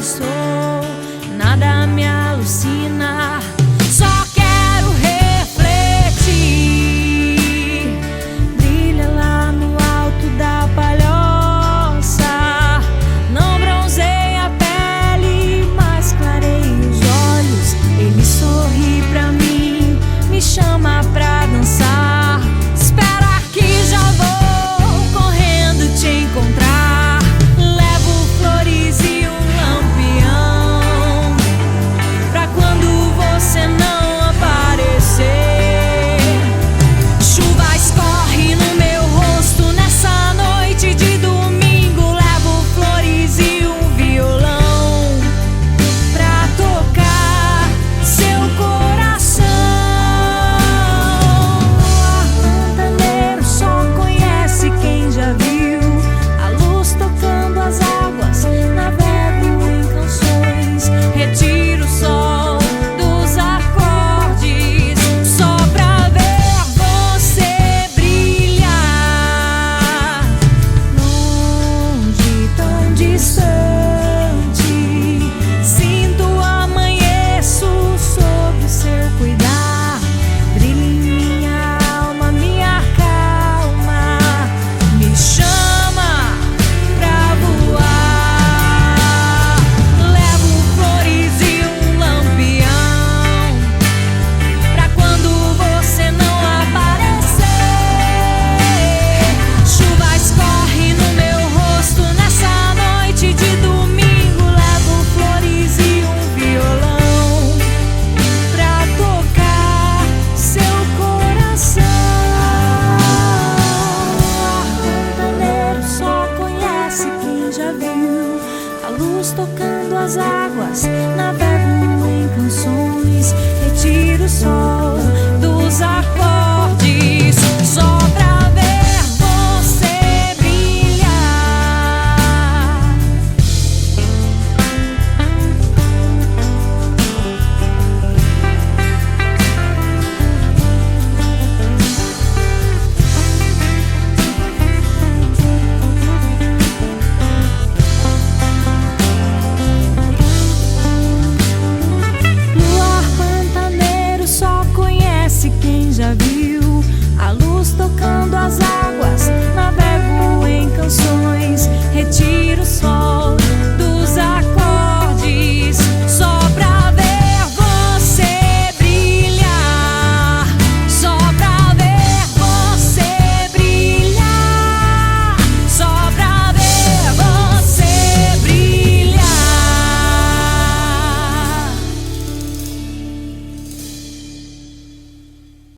sou, nada me alucina. Só quero refletir, brilha lá no alto da palhoça. Não bronzei a pele, mas clarei os olhos. Ele sorri pra mim, me chama pra dançar. Espera que já vou correndo te encontrar. Levo flores e um lampião pra quando você não aparecer. Chuva escorre no meu rosto nessa noite de domingo. Levo flores e um violão pra tocar seu coração. Arrantaneiro só conhece quem já viu a luz tocando as águas. Navego em canções, retiro o sol dos acordes só pra ver você brilhar. Longe, tão distante, sinto amanheço sob o seu cuidar. Brilha em minha alma, me acalma, me chama pra voar. Levo flores e um lampião pra quando você não aparecer. Chuva escorre no meu rosto nessa noite de domingo. Levo flores e um violão pra tocar seu coração. Arrantaneiro só conhece quem já viu a luz tocando as águas. Navego em canções, retiro o sol dos acordes